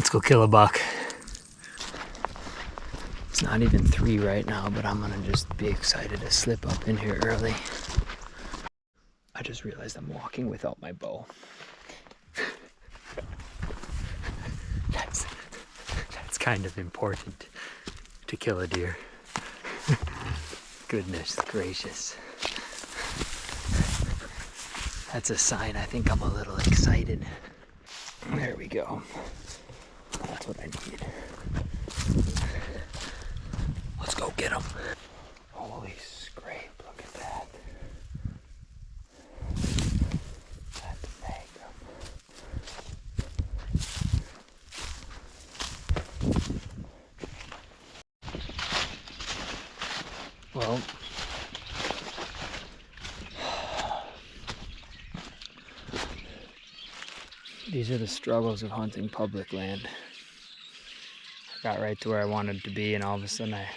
Let's go kill a buck. It's not even 3 right now, but I'm gonna just be excited to slip up in here early. I just realized I'm walking without my bow. That's kind of important to kill a deer. Goodness gracious. That's a sign I think I'm a little excited. There we go. That's what I need. Let's go get him. Holy scrape, look at that. That's magnum. Well, these are the struggles of hunting public land. I got right to where I wanted to be, and all of a sudden I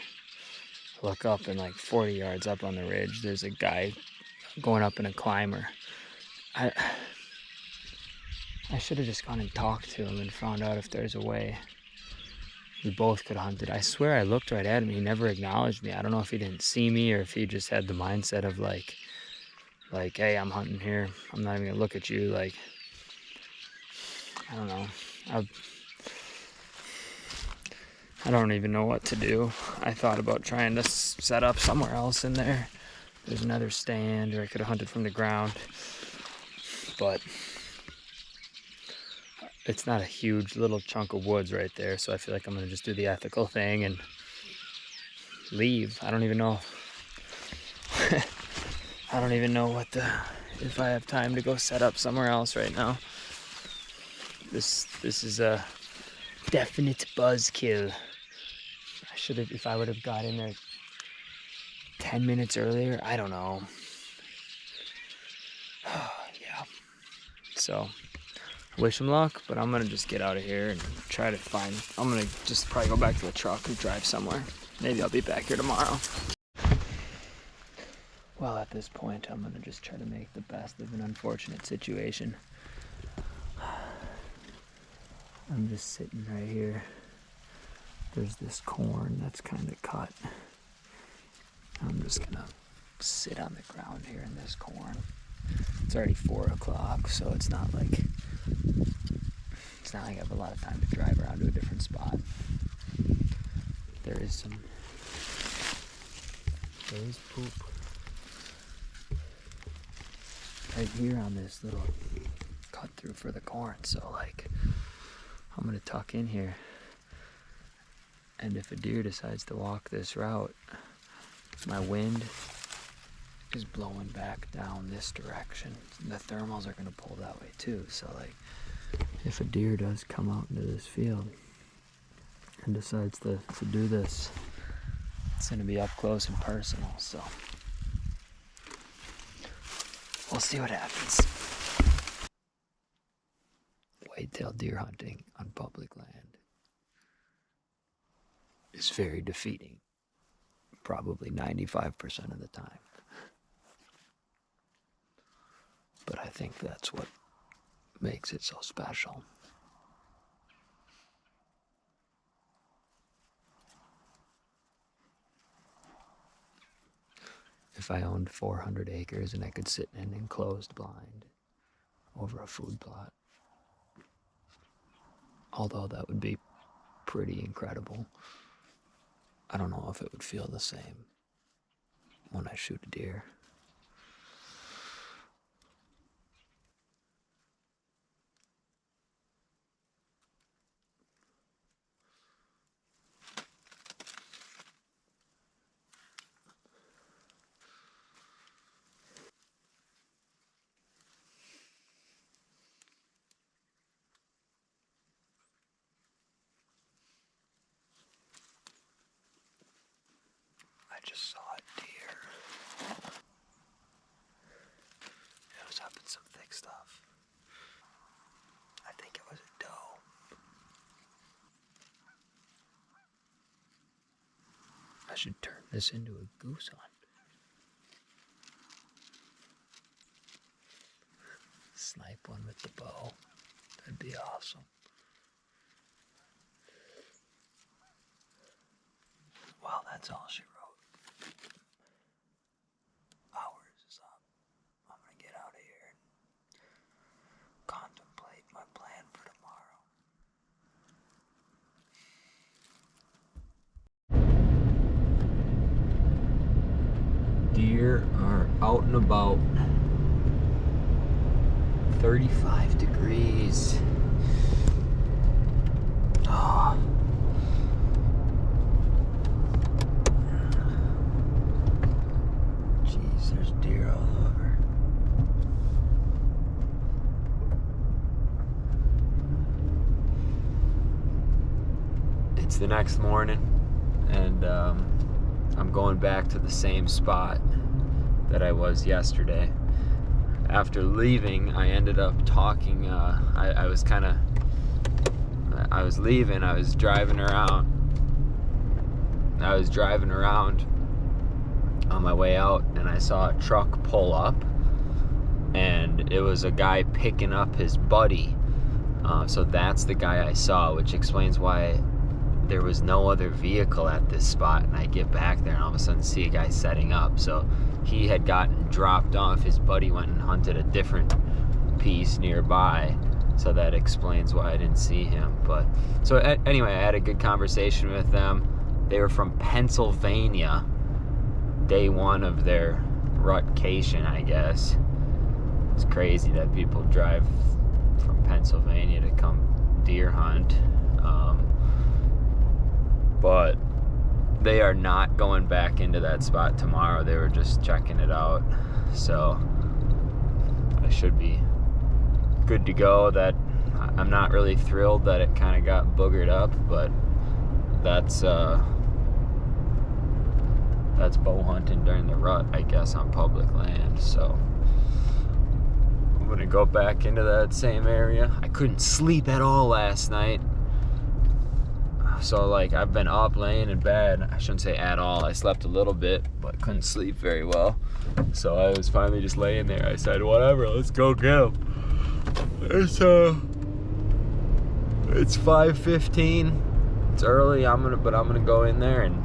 look up, and like 40 yards up on the ridge, there's a guy going up in a climber. I should have just gone and talked to him and found out if there's a way we both could hunt it. I swear I looked right at him. He never acknowledged me. I don't know if he didn't see me or if he just had the mindset of like, hey, I'm hunting here. I'm not even gonna look at you. Like, I don't know. I don't even know what to do. I thought about trying to set up somewhere else in there. There's another stand, or I could have hunted from the ground. But it's not a huge little chunk of woods right there, so I feel like I'm gonna just do the ethical thing and leave. I don't even know. I don't even know if I have time to go set up somewhere else right now. This is a definite buzzkill. I should have, if I would have got in there 10 minutes earlier, I don't know. Yeah. So, wish him luck, but I'm gonna just get out of here and try to find, I'm gonna just probably go back to the truck and drive somewhere. Maybe I'll be back here tomorrow. Well, at this point, I'm gonna just try to make the best of an unfortunate situation. I'm just sitting right here. There's this corn that's kind of cut. I'm just gonna sit on the ground here in this corn. It's already 4 o'clock, so it's not like I have a lot of time to drive around to a different spot. There is poop right here on this little cut through for the corn, so like I'm gonna tuck in here, and if a deer decides to walk this route, my wind is blowing back down this direction. The thermals are gonna pull that way too, so like if a deer does come out into this field and decides to do this, it's gonna be up close and personal, so we'll see what happens. Whitetail deer hunting on public land is very defeating, probably 95% of the time. But I think that's what makes it so special. If I owned 400 acres and I could sit in an enclosed blind over a food plot, although that would be pretty incredible, I don't know if it would feel the same when I shoot a deer. I just saw a deer. It was up in some thick stuff. I think it was a doe. I should turn this into a goose hunt. Snipe one with the bow. That'd be awesome. That's all she wrote. Hours is up. I'm gonna get out of here and contemplate my plan for tomorrow. Deer are out and about. 35 degrees. Oh. Jeez, there's deer all over. It's the next morning, and I'm going back to the same spot that I was yesterday. After leaving, I ended up talking, I was leaving, I was driving around on my way out, and I saw a truck pull up, and it was a guy picking up his buddy. So that's the guy I saw, which explains why there was no other vehicle at this spot, and I get back there and all of a sudden see a guy setting up. So he had gotten dropped off. His buddy went and hunted a different piece nearby, so that explains why I didn't see him. But so anyway, I had a good conversation with them. They were from Pennsylvania, day one of their rutcation, I guess. It's crazy that people drive from Pennsylvania to come deer hunt. But they are not going back into that spot tomorrow. They were just checking it out. So I should be good to go. That I'm not really thrilled that it kind of got boogered up, but that's bow hunting during the rut, I guess, on public land. So I'm gonna go back into that same area. I couldn't sleep at all last night. So like I've been up laying in bed. I shouldn't say at all. I slept a little bit, but couldn't sleep very well. So I was finally just laying there. I said, whatever, let's go get him. It's 5:15. It's early. I'm gonna go in there and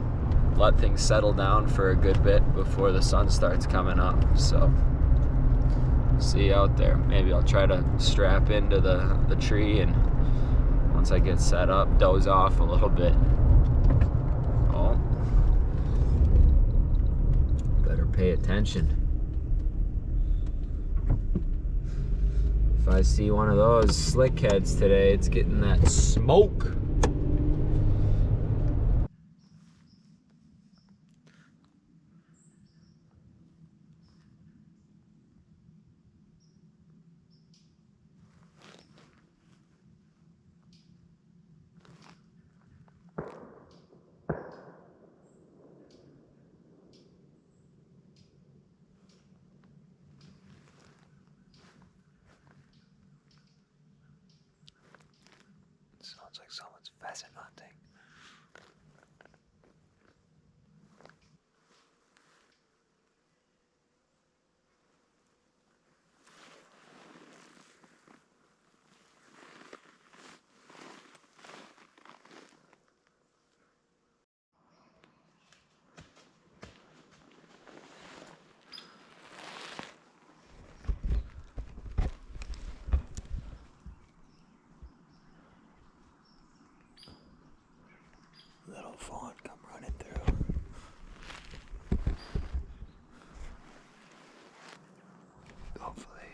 let things settle down for a good bit before the sun starts coming up. So see you out there. Maybe I'll try to strap into the tree, and once I get set up, doze off a little bit. Oh, better pay attention. If I see one of those slick heads today, it's getting that smoke. Sounds like someone's pheasant hunting. Little fawn come running through. Hopefully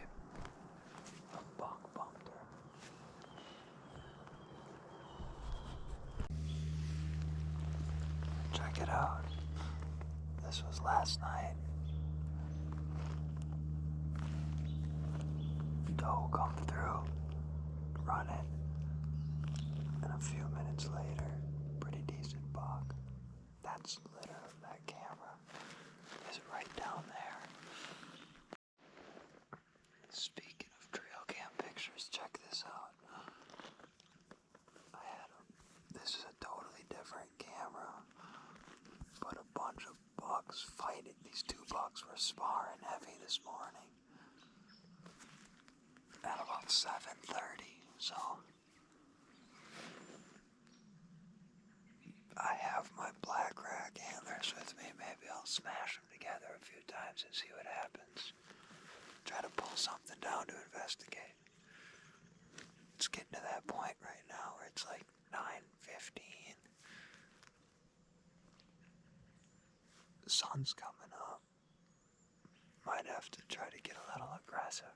a buck bumped her. Check it out. This was last night. Doe come through, running, and a few minutes later, pretty decent buck. That's literally, that camera is right down there. Speaking of trail cam pictures, check this out. This is a totally different camera, but a bunch of bucks fighting. These two bucks were sparring heavy this morning at about 7:30, so I have my black rack antlers smash them together a few times and see what happens. Try to pull something down to investigate. It's getting to that point right now where it's like 9:15. The sun's coming up. Might have to try to get a little aggressive.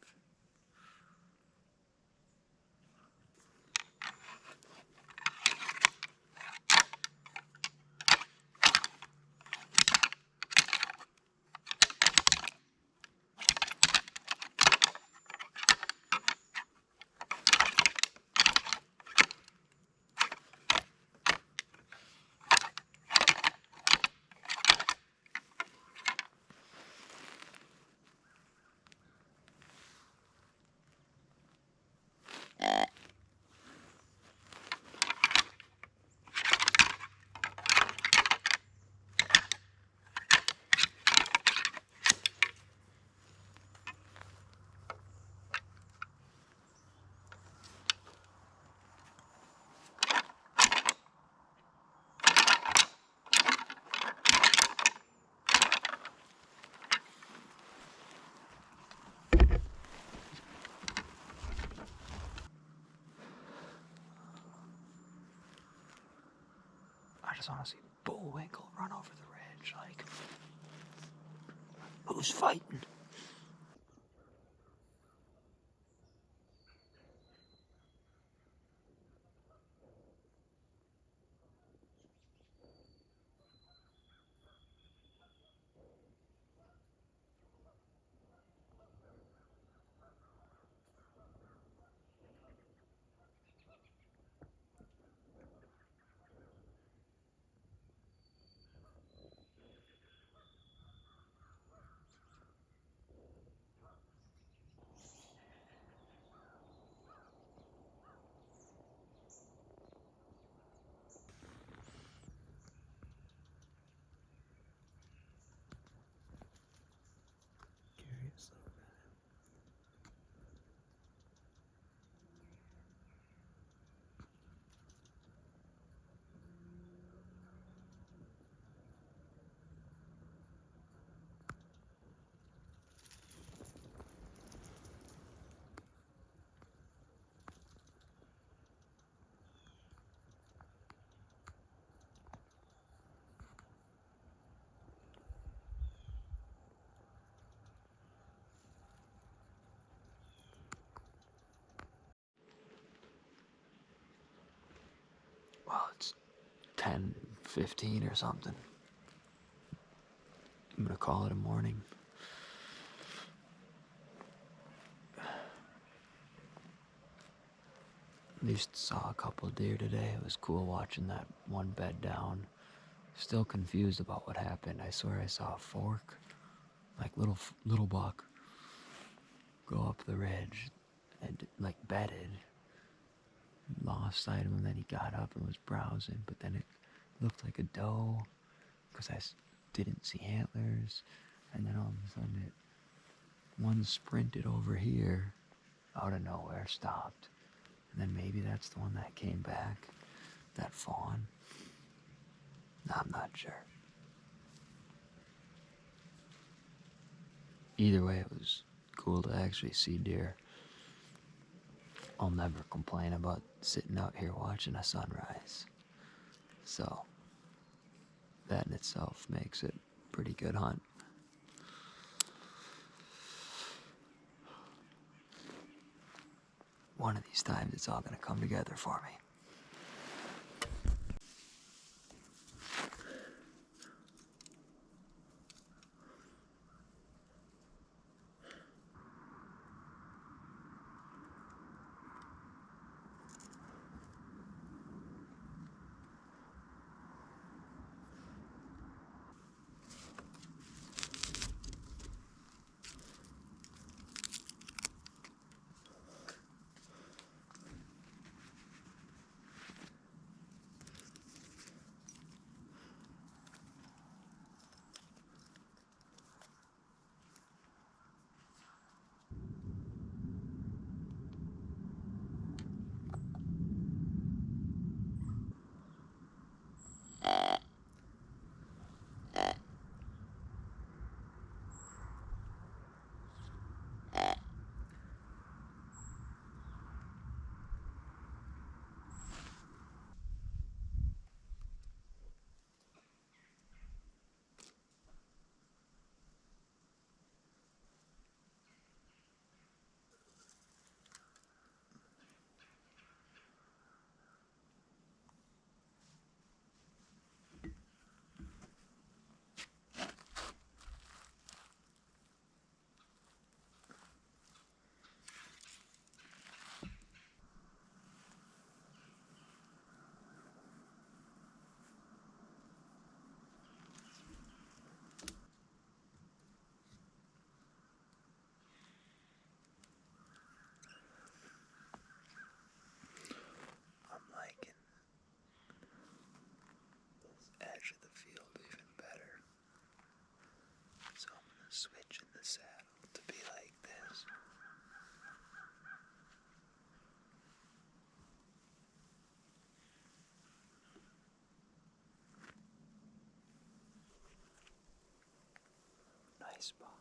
I just want to see Bullwinkle run over the ridge, like, who's fighting? Curious little guy. Well, it's 10:15 or something. I'm gonna call it a morning. At least saw a couple of deer today. It was cool watching that one bed down. Still confused about what happened. I swear I saw a fork, like little buck, go up the ridge and like bedded. Lost sight of him. Then he got up and was browsing, but then it looked like a doe because I didn't see antlers. And then all of a sudden one sprinted over here out of nowhere, stopped. And then maybe that's the one that came back, that fawn. I'm not sure. Either way, it was cool to actually see deer. I'll never complain about sitting out here watching a sunrise. So, that in itself makes it a pretty good hunt. One of these times it's all gonna come together for me. saddle to be like this. Nice buck.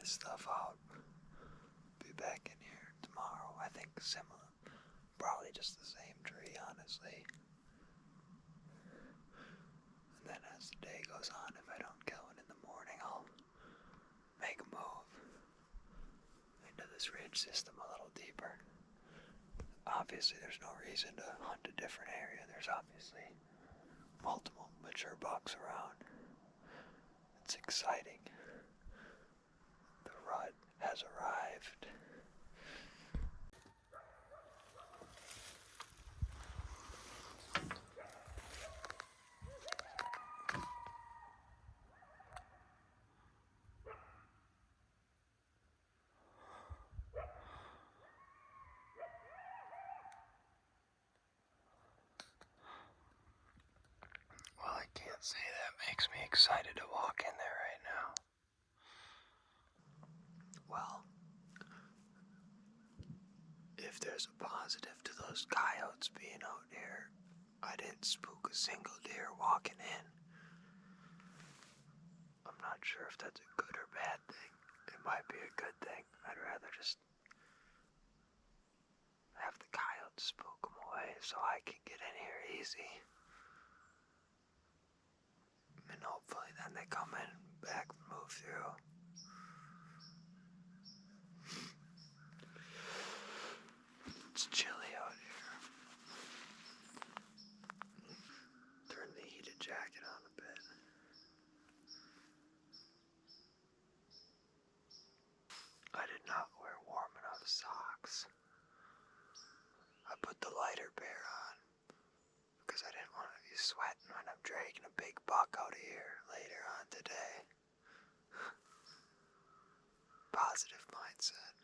this stuff out. Be back in here tomorrow. I think similar. Probably just the same tree, honestly. And then as the day goes on, if I don't kill it in the morning, I'll make a move into this ridge system a little deeper. Obviously, there's no reason to hunt a different area. There's obviously multiple mature bucks around. It's exciting. The rut has arrived. Well, I can't say that makes me excited to walk in there right now. Well, if there's a positive to those coyotes being out here, I didn't spook a single deer walking in. I'm not sure if that's a good or bad thing. It might be a good thing. I'd rather just have the coyotes spook them away so I can get in here easy. And hopefully then they come in back and move through. It's chilly out here. Turn the heated jacket on a bit. I did not wear warm enough socks. I put the lighter pair on because I didn't want to be sweating when I'm dragging a big buck out of here later on today. Positive mindset.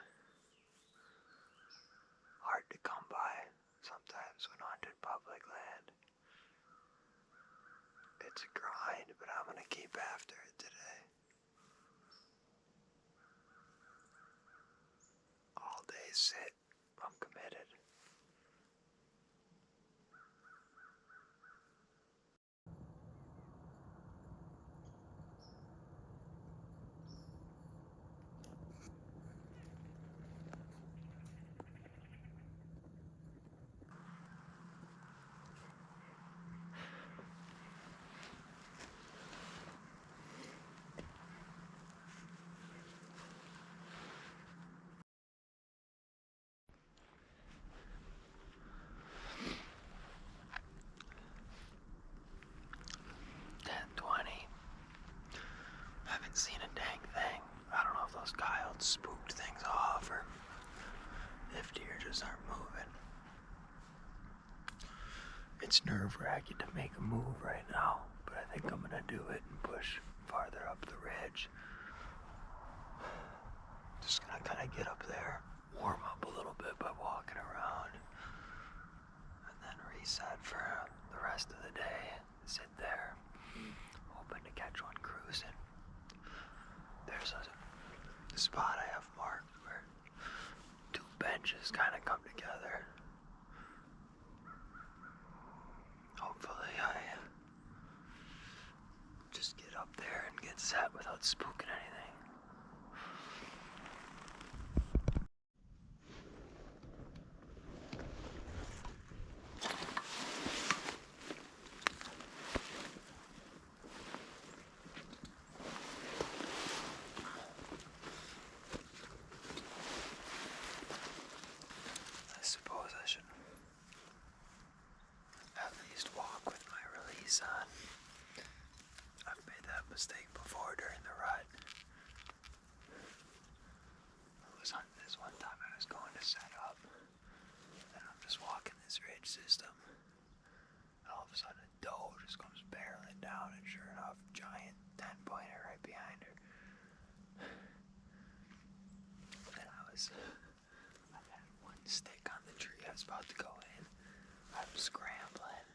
Hard to come by sometimes when hunting public land. It's a grind, but I'm gonna keep after it today. All day sit. I'm committed. Haven't seen a dang thing. I don't know if those coyotes spooked things off or if deer just aren't moving. It's nerve-wracking to make a move right now, but I think I'm gonna do it and push farther up the ridge. Just gonna kind of get up there, warm up a little bit by walking around, and then reset for the rest of the day. Sit there, hoping to catch one cruising. There's a spot I have marked where two benches kind of come together. Hopefully I just get up there and get set without spooking anything. I suppose I should at least walk with my release on. I've made that mistake before during the rut. I was hunting this one time, I was going to set up, and I'm just walking this ridge system. And all of a sudden a doe just comes barreling down, and sure enough, giant 10-pointer right behind her. And I had one stick on the tree, I was about to go in. I'm scrambling.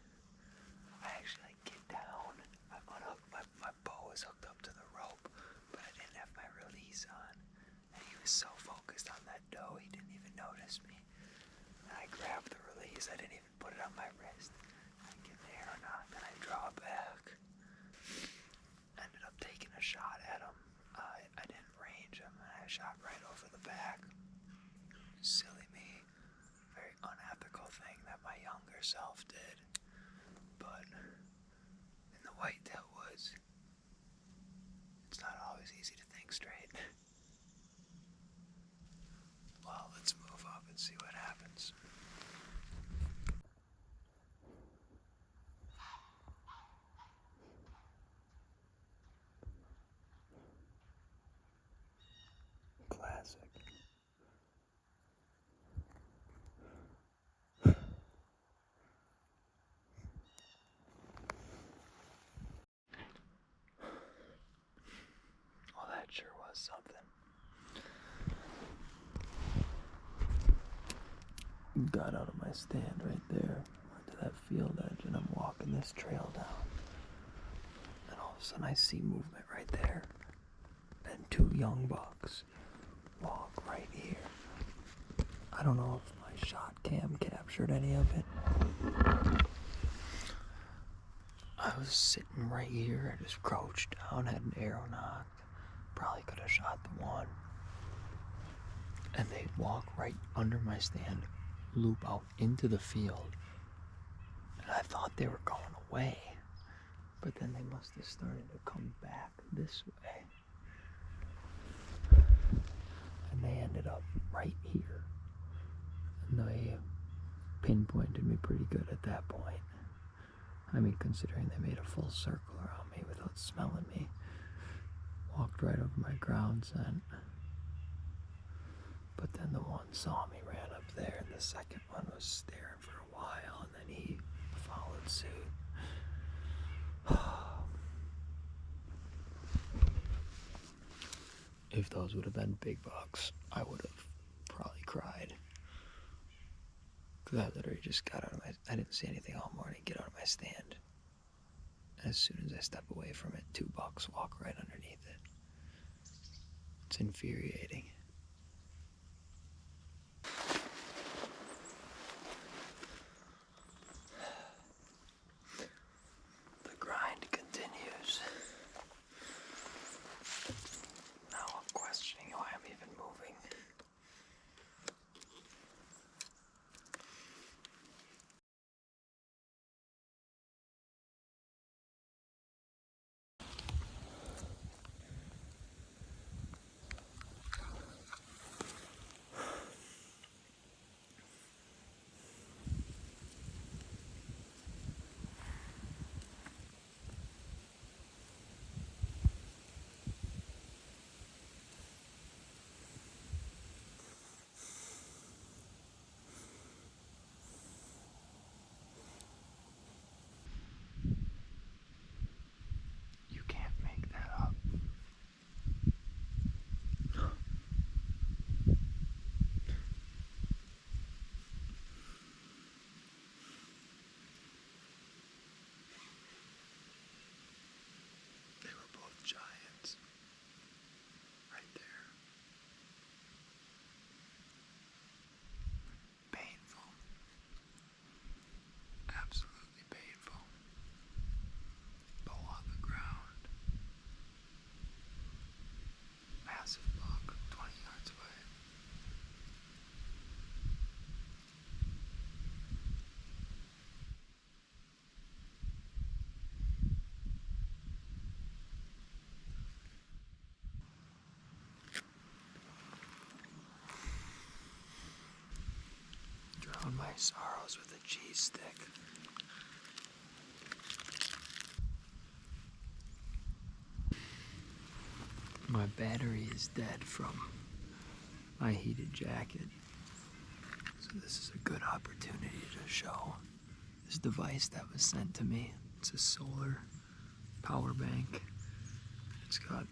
I actually get down. I'm unhooked. My bow is hooked up to the rope, but I didn't have my release on. And he was so focused on that doe, he didn't even notice me. And I grabbed the release. I didn't even put it on my wrist. I give the arrow knock, and I draw back. Ended up taking a shot at him. I didn't range him, and I shot right over the back. Silly me. Very unethical thing that my younger self did. But in the whitetail woods, it's not always easy to think straight. Well, let's move up and see what happens. Classic. Well, that sure was something. Got out of my stand right there, went to that field edge, and I'm walking this trail down. And all of a sudden I see movement right there. And 2 young bucks walk right here. I don't know if my shot cam captured any of it. I was sitting right here, I just crouched down, had an arrow knocked. Probably could have shot the one. And they walk right under my stand, loop out into the field. And I thought they were going away. But then they must have started to come back this way. And they ended up right here. And they pinpointed me pretty good at that point. I mean, considering they made a full circle around me without smelling me. Walked right over my ground scent. But then the one saw me, ran up there, and the second one was staring for a while, and then he followed suit. If those would have been big bucks, I would have probably cried. Because I literally just got out of my... I didn't see anything all morning, get out of my stand. And as soon as I step away from it, 2 bucks walk right underneath it. It's infuriating. The grind continues. Now I'm questioning why I'm even moving. You can't make that up. They were both giants. Right there. Painful. Absolutely painful. Bow on the ground. Massive buck, 20 yards away. Drown my sorrows with a cheese stick. My battery is dead from my heated jacket. So this is a good opportunity to show this device that was sent to me. It's a solar power bank. It's got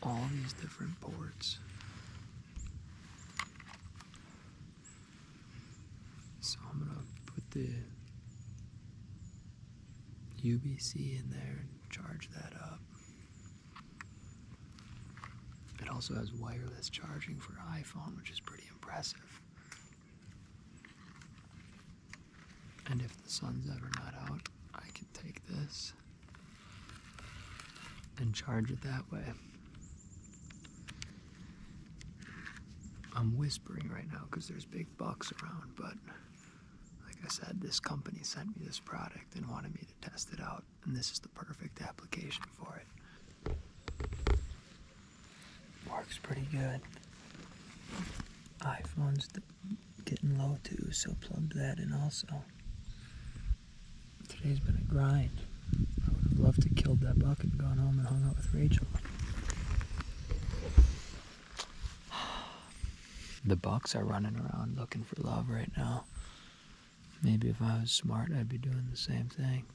all these different ports. So I'm gonna put the UBC in there and charge that up. It also has wireless charging for iPhone, which is pretty impressive. And if the sun's ever not out, I can take this and charge it that way. I'm whispering right now because there's big bucks around, but like I said, this company sent me this product and wanted me to test it out, and this is the perfect application for it. Works pretty good. iPhone's getting low too, so plugged that in also. Today's been a grind. I would have loved to kill that buck and gone home and hung out with Rachel. The bucks are running around looking for love right now. Maybe if I was smart, I'd be doing the same thing.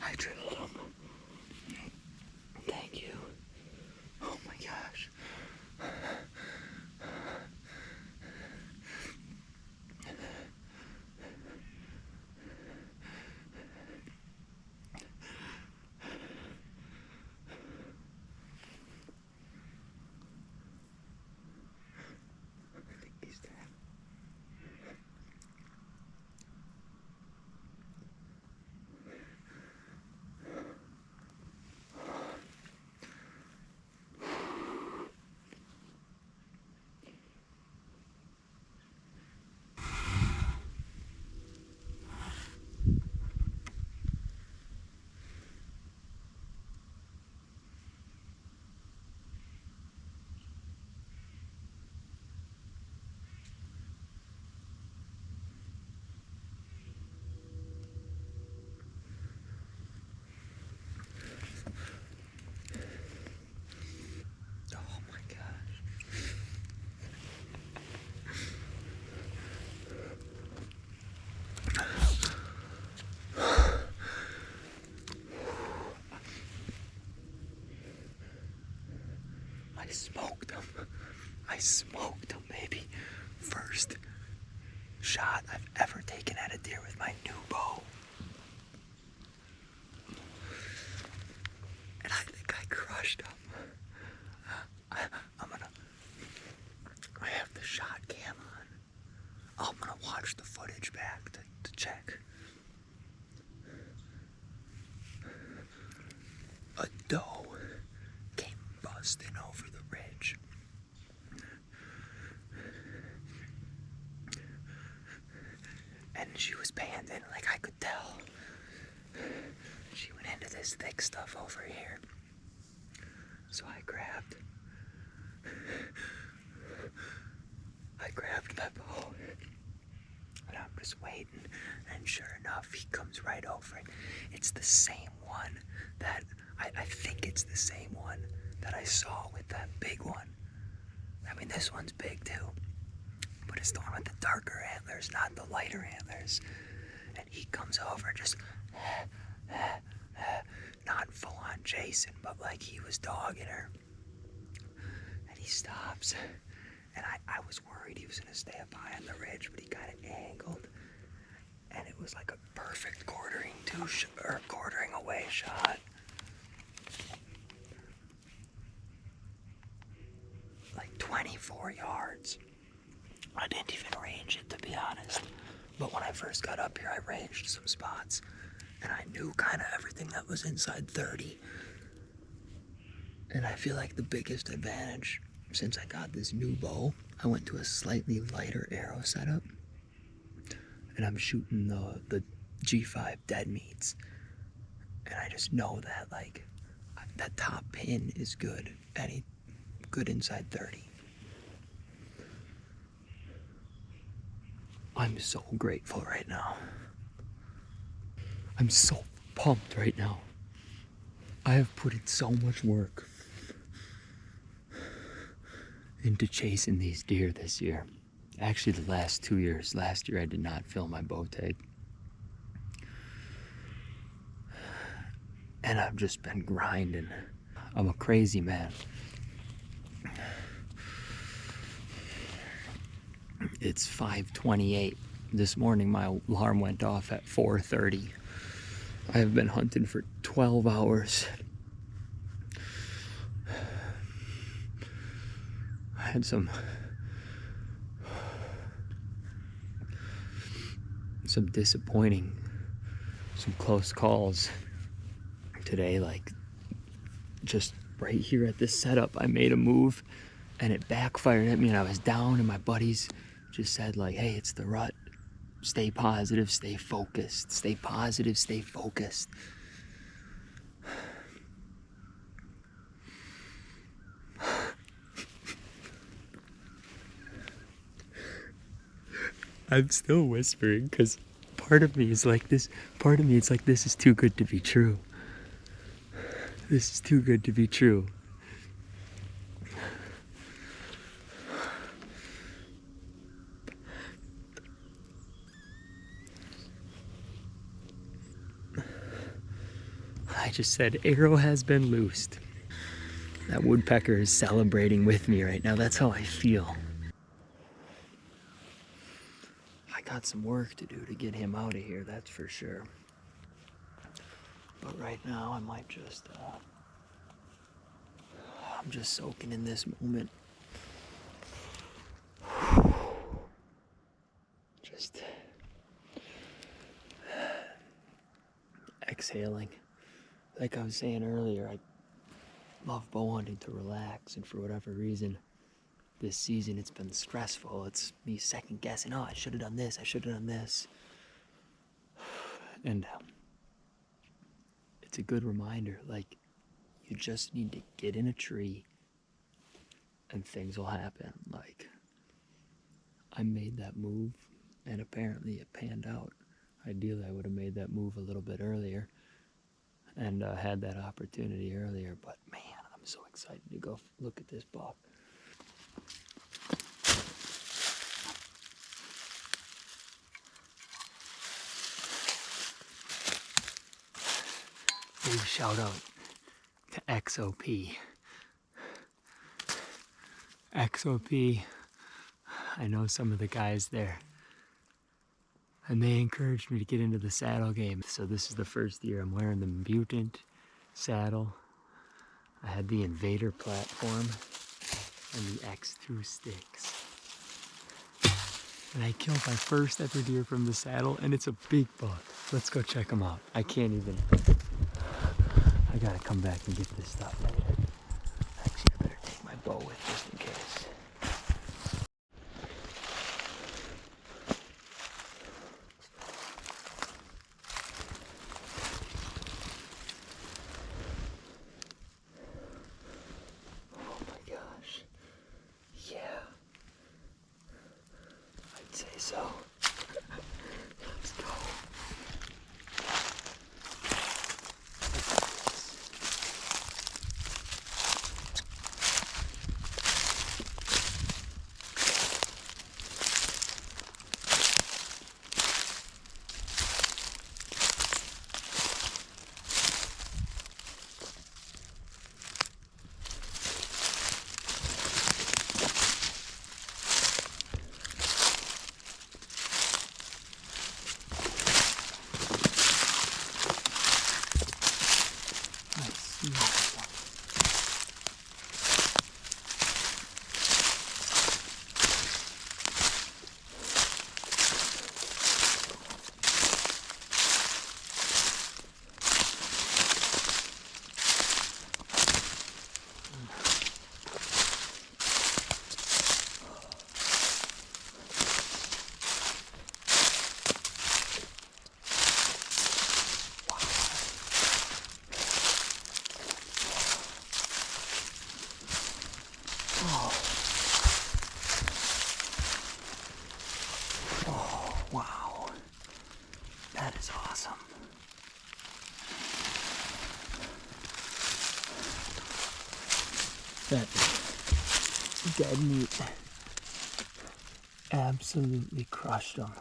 I drilled him. Thank you. Oh my gosh. I smoked him. I smoked him, baby. First shot I've ever taken at a deer with my new bow. And I think I crushed him. I have the shot cam on. I'm gonna watch the footage back to check. A doe came busting over the ridge. And she was panting, like I could tell. She went into this thick stuff over here. So I grabbed my bow. And I'm just waiting. And sure enough, he comes right over it. It's the same one that, I think it's the same one that I saw with that big one. I mean, this one's big too. But it's the one with the darker antlers, not the lighter antlers. And he comes over just, not full on chasing, but like he was dogging her. And he stops. And I was worried he was gonna stay up high on the ridge, but he kind of angled. And it was like a perfect quartering away shot. Like 24 yards. I didn't even range it, to be honest. But when I first got up here, I ranged some spots. And I knew kind of everything that was inside 30. And I feel like the biggest advantage, since I got this new bow, I went to a slightly lighter arrow setup. And I'm shooting the G5 dead meats. And I just know that, like, that top pin is good. Any good inside 30. I'm so grateful right now. I'm so pumped right now. I have put in so much work into chasing these deer this year. Actually, the last 2 years. Last year I did not fill my bow tag. And I've just been grinding. I'm a crazy man. It's 5:28. This morning my alarm went off at 4:30. I have been hunting for 12 hours. I had some disappointing, some close calls today, like just right here at this setup. I made a move and it backfired at me and I was down and my buddies just said like, hey, it's the rut. Stay positive, stay focused. Stay positive, stay focused. I'm still whispering because part of me is like this. Part of me is like, this is too good to be true. This is too good to be true. I just said, arrow has been loosed. That woodpecker is celebrating with me right now. That's how I feel. I got some work to do to get him out of here, that's for sure. But right now, I might just, I'm just soaking in this moment. Just exhaling. Like I was saying earlier, I love bow hunting to relax, and for whatever reason, this season it's been stressful. It's me second guessing, oh, I should have done this, I should have done this. And it's a good reminder, like, you just need to get in a tree and things will happen. Like, I made that move and apparently it panned out. Ideally, I would have made that move a little bit earlier and had that opportunity earlier, but man, I'm so excited to go look at this buck. Big shout out to XOP. XOP. I know some of the guys there, and they encouraged me to get into the saddle game. So this is the first year I'm wearing the mutant saddle. I had the Invader platform and the X2 sticks. And I killed my first ever deer from the saddle, and it's a big buck. Let's go check him out. I can't even. I gotta come back and get this stuff later. Actually, I better take my bow with just in case. Oh my gosh. Yeah. I'd say so. Let's go. Wow, that is awesome. That dead meat absolutely crushed him.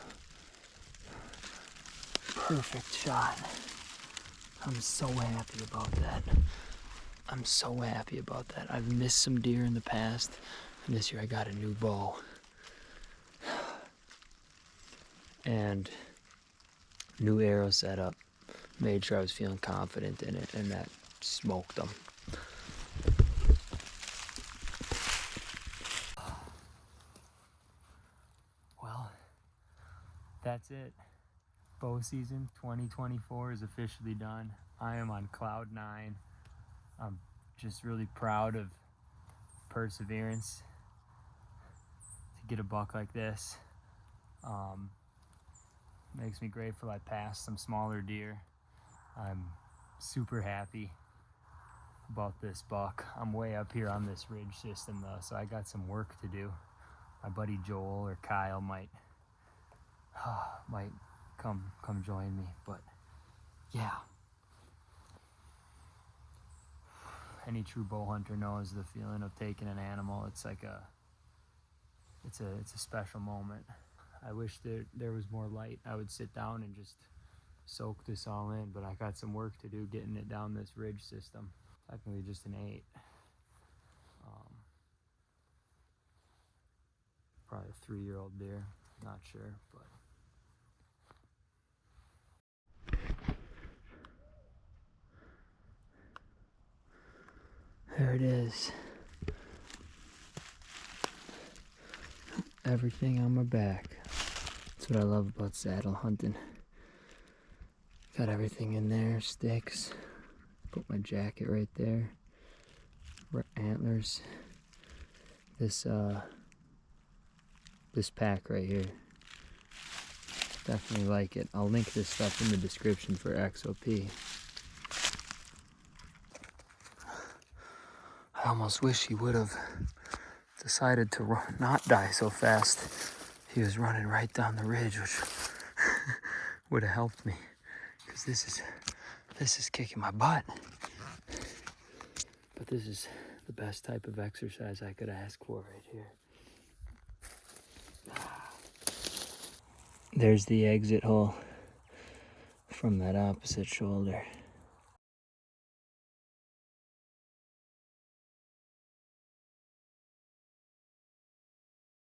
Perfect shot. I'm so happy about that. I'm so happy about that. I've missed some deer in the past, and this year I got a new bow. And new arrow setup. Made sure I was feeling confident in it, and that smoked them. Well, that's it. Bow season 2024 is officially done. I am on cloud 9. I'm just really proud of perseverance to get a buck like this. Makes me grateful I passed some smaller deer. I'm super happy about this buck. I'm way up here on this ridge system though, so I got some work to do. My buddy Joel or Kyle might come join me, but yeah. Any true bow hunter knows the feeling of taking an animal. It's like it's a special moment. I wish there was more light. I would sit down and just soak this all in, but I got some work to do getting it down this ridge system. Technically just an 8. Probably a 3-year-old deer, not sure, but. There it is. Everything on my back. That's what I love about saddle hunting. Got everything in there, sticks. Put my jacket right there. Antlers. This pack right here. Definitely like it. I'll link this stuff in the description for XOP. I almost wish he would have decided to not die so fast. He was running right down the ridge, which would have helped me, because this is kicking my butt. But this is the best type of exercise I could ask for right here. There's the exit hole from that opposite shoulder.